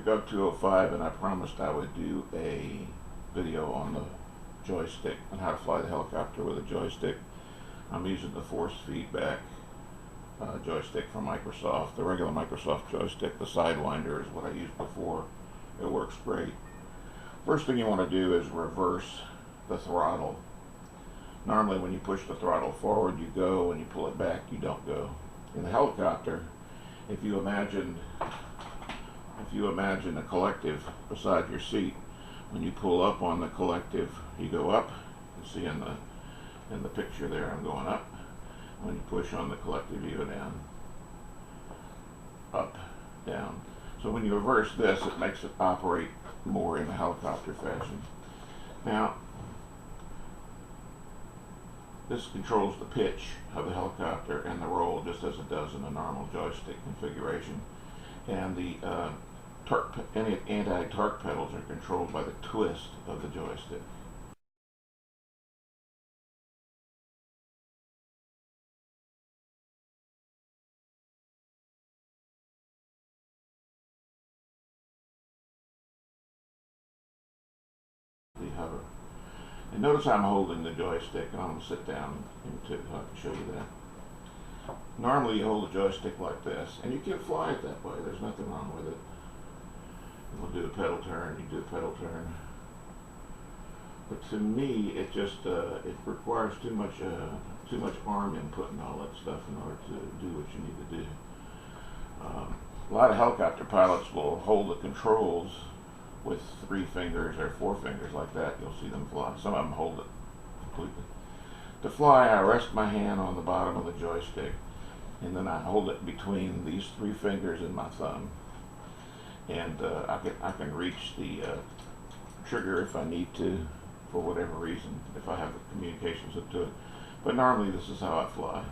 Gov 205, and I promised I would do a video on the joystick and how to fly the helicopter with a joystick. I'm using the force feedback joystick from Microsoft, the regular Microsoft joystick. The Sidewinder is what I used before. It works great. First thing you want to do is reverse the throttle. Normally when you push the throttle forward you go, when you pull it back you don't go. In the helicopter, if you imagine a collective beside your seat, when you pull up on the collective you go up. You see in the picture there I'm going up. When you push on the collective you go down, up, down. So when you reverse this, it makes it operate more in a helicopter fashion. Now this controls the pitch of the helicopter and the roll just as it does in a normal joystick configuration. And the anti-torque pedals are controlled by the twist of the joystick. The hover. And notice I'm holding the joystick, and I'm going to sit down so I can show you that. Normally you hold the joystick like this, and you can fly it that way. There's nothing wrong with it. We'll do a pedal turn, you do a pedal turn. But to me, it just it requires too much arm input and all that stuff in order to do what you need to do. A lot of helicopter pilots will hold the controls with 3 fingers or 4 fingers like that. You'll see them fly. Some of them hold it completely. To fly, I rest my hand on the bottom of the joystick, and then I hold it between these 3 fingers and my thumb. And I can reach the trigger if I need to, for whatever reason, if I have the communications up to it. But normally this is how I fly.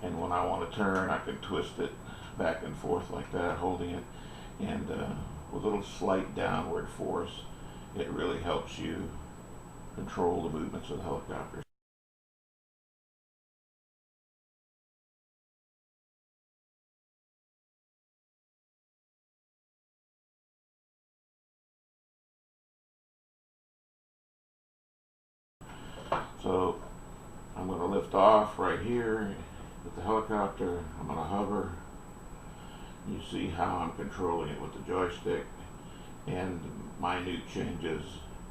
And when I want to turn, I can twist it back and forth like that, holding it. And with a little slight downward force, it really helps you control the movements of the helicopter. So I'm going to lift off right here with the helicopter. I'm going to hover. You see how I'm controlling it with the joystick, and minute changes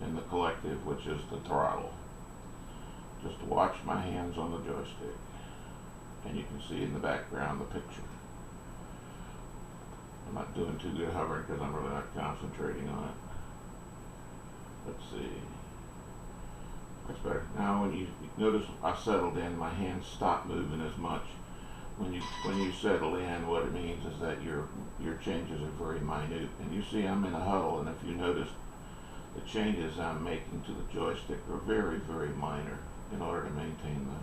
in the collective, which is the throttle. Just watch my hands on the joystick, and you can see in the background the picture. I'm not doing too good hovering because I'm really not concentrating on it. Let's see. That's better. Now when you notice I settled in, my hands stop moving as much. When you settle in, what it means is that your changes are very minute. And you see I'm in a huddle, and if you notice, the changes I'm making to the joystick are very, very minor in order to maintain the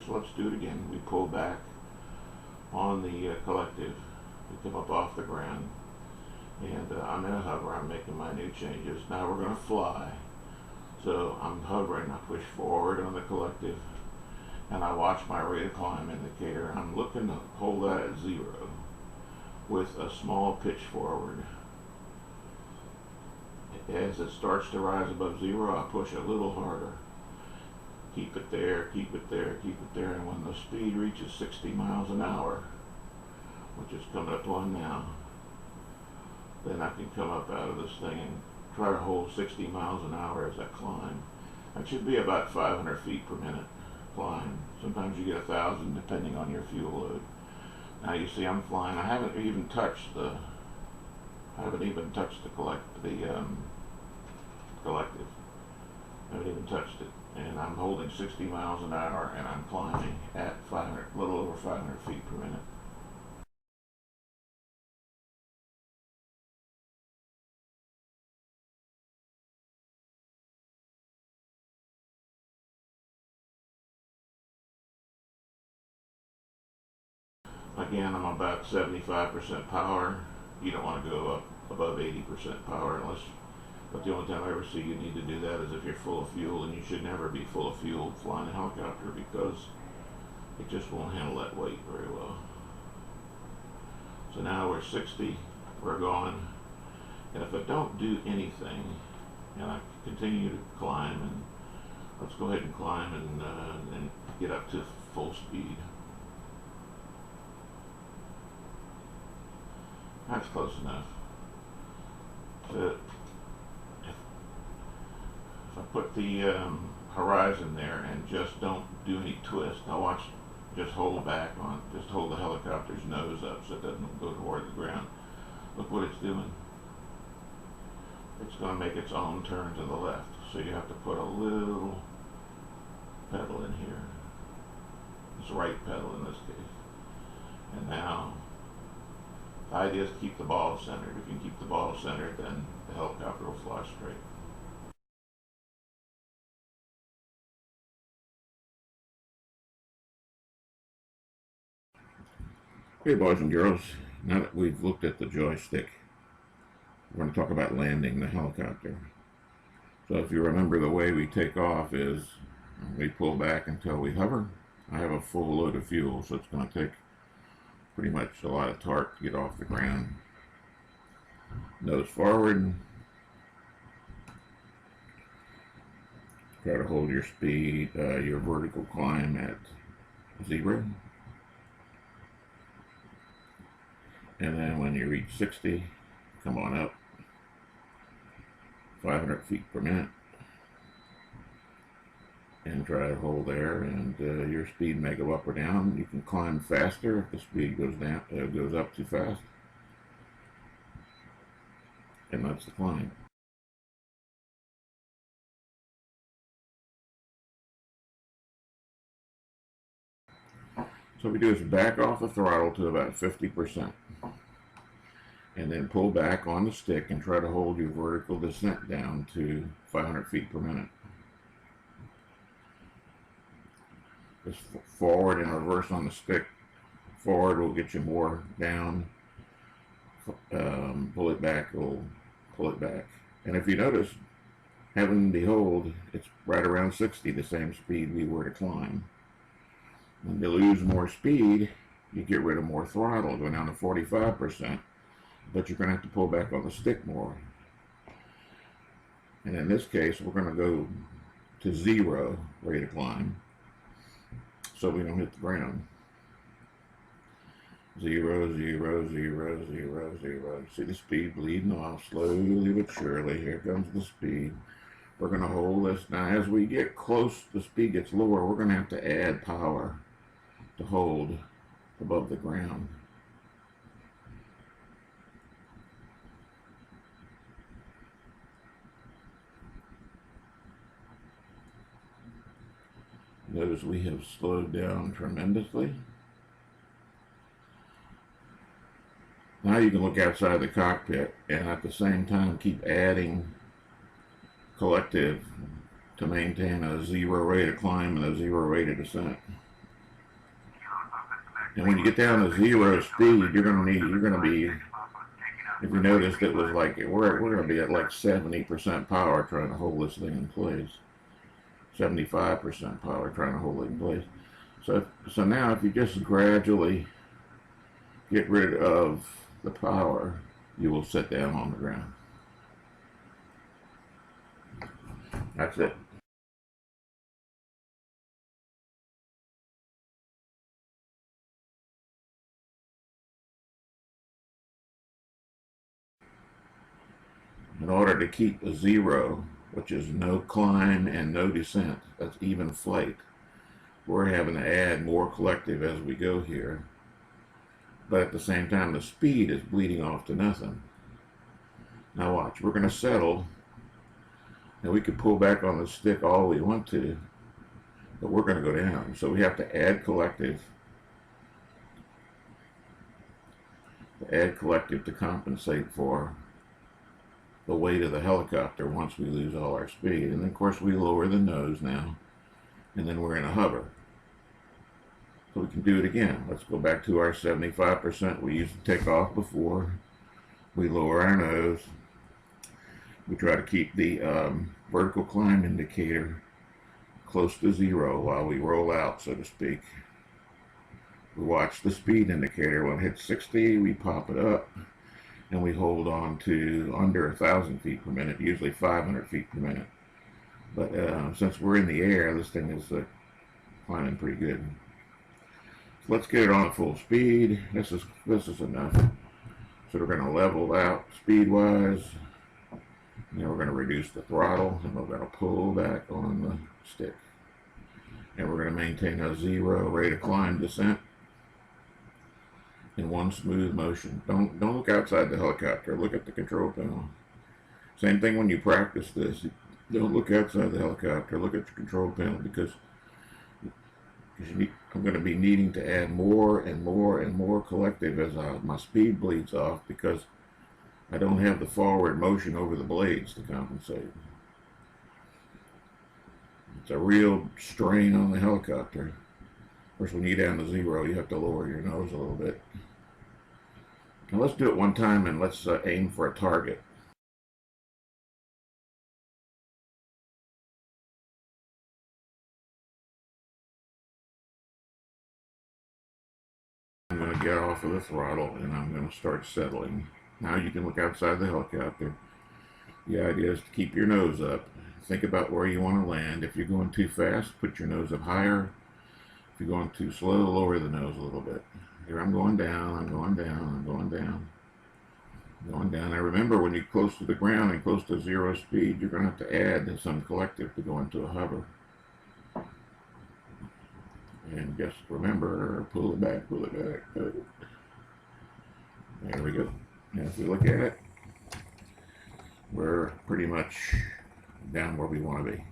So let's do it again. We pull back on the collective. We come up off the ground, and I'm in a hover. I'm making my new changes. Now we're going to fly. So I'm hovering. I push forward on the collective, and I watch my rate of climb indicator. I'm looking to hold that at 0 with a small pitch forward. As it starts to rise above 0, I push a little harder. Keep it there, keep it there, keep it there, and when the speed reaches 60 miles an hour, which is coming up on now, then I can come up out of this thing and try to hold 60 miles an hour as I climb. That should be about 500 feet per minute climb. Sometimes you get 1,000 depending on your fuel load. Now you see I'm flying. I haven't even touched the collective. I haven't even touched it. And I'm holding 60 miles an hour, and I'm climbing at a little over 500 feet per minute. Again, I'm about 75% power. You don't want to go up above 80% power, unless, but the only time I ever see you need to do that is if you're full of fuel, and you should never be full of fuel flying a helicopter because it just won't handle that weight very well. So now we're 60, we're going, and if I don't do anything, and I continue to climb, and let's go ahead and climb and get up to full speed. That's close enough. So if I put the horizon there and just don't do any twist, now watch, just hold back on, just hold the helicopter's nose up so it doesn't go toward the ground. Look what it's doing. It's going to make its own turn to the left. So you have to put a little pedal in here. It's right pedal in this case. And now, the idea is to keep the ball centered. If you can keep the ball centered, then the helicopter will fly straight. Okay, boys and girls, now that we've looked at the joystick, we're going to talk about landing the helicopter. So if you remember, the way we take off is we pull back until we hover. I have a full load of fuel, so it's going to take pretty much a lot of torque to get off the ground. Nose forward. Try to hold your speed, your vertical climb at 0. And then when you reach 60, come on up 500 feet per minute and try to hold there, and your speed may go up or down. You can climb faster if the speed goes down, goes up too fast, and that's the climb. So what we do is back off the throttle to about 50%. And then pull back on the stick and try to hold your vertical descent down to 500 feet per minute. Just forward and reverse on the stick. Forward will get you more down. Pull it back will pull it back. And if you notice, heaven and behold, it's right around 60, the same speed we were to climb. When you lose more speed, you get rid of more throttle, go down to 45%. But you're going to have to pull back on the stick more. And in this case, we're going to go to 0 rate of climb so we don't hit the ground. 0, 0, 0, 0, 0. See the speed bleeding off slowly but surely. Here comes the speed. We're going to hold this. Now as we get close, the speed gets lower, we're going to have to add power to hold above the ground. Notice we have slowed down tremendously. Now you can look outside the cockpit and at the same time keep adding collective to maintain a 0 rate of climb and a 0 rate of descent. And when you get down to 0 speed, you're going to be, if you noticed, it was like, we're going to be at like 70% power trying to hold this thing in place. 75% power trying to hold it in place. So now if you just gradually get rid of the power, you will sit down on the ground. That's it. In order to keep a 0, which is no climb and no descent, that's even flight, we're having to add more collective as we go here. But at the same time, the speed is bleeding off to nothing. Now watch, we're going to settle, and we can pull back on the stick all we want to, but we're going to go down. So we have to add collective. To compensate for the weight of the helicopter once we lose all our speed. And then of course we lower the nose now, and then we're in a hover. So we can do it again. Let's go back to our 75% we used to take off before. We lower our nose. We try to keep the vertical climb indicator close to 0 while we roll out, so to speak. We watch the speed indicator. When it hits 60, we pop it up, and we hold on to under 1,000 feet per minute, usually 500 feet per minute. But since we're in the air, this thing is climbing pretty good. So let's get it on at full speed. This is enough. So we're going to level out speed-wise. Now we're going to reduce the throttle, and we're going to pull back on the stick. And we're going to maintain a 0 rate of climb descent in one smooth motion. Don't look outside the helicopter. Look at the control panel. Same thing when you practice this. Don't look outside the helicopter. Look at the control panel, because I'm going to be needing to add more and more and more collective as my speed bleeds off, because I don't have the forward motion over the blades to compensate. It's a real strain on the helicopter. Of course, when you get down to 0, you have to lower your nose a little bit. Now let's do it one time, and let's aim for a target. I'm going to get off of the throttle, and I'm going to start settling. Now you can look outside the helicopter. The idea is to keep your nose up. Think about where you want to land. If you're going too fast, put your nose up higher. If you're going too slow, lower the nose a little bit. Here I'm going down, I'm going down, I'm going down. Going down. Now remember, when you're close to the ground and close to 0 speed, you're going to have to add some collective to go into a hover. And just remember, pull it back, pull it back. There we go. Now if we look at it, we're pretty much down where we want to be.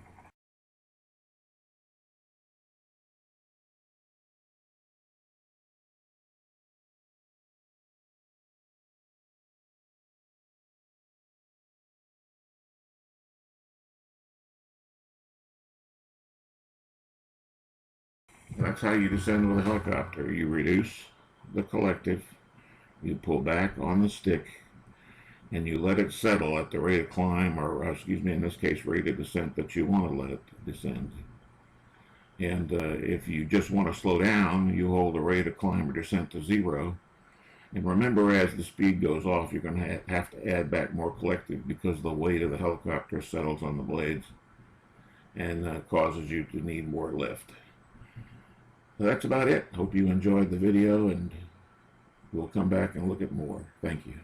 That's how you descend with a helicopter. You reduce the collective, you pull back on the stick, and you let it settle at the rate of climb, or excuse me, in this case, rate of descent that you want to let it descend. And if you just want to slow down, you hold the rate of climb or descent to 0. And remember, as the speed goes off, you're going to have to add back more collective, because the weight of the helicopter settles on the blades and causes you to need more lift. So that's about it. Hope you enjoyed the video, and we'll come back and look at more. Thank you.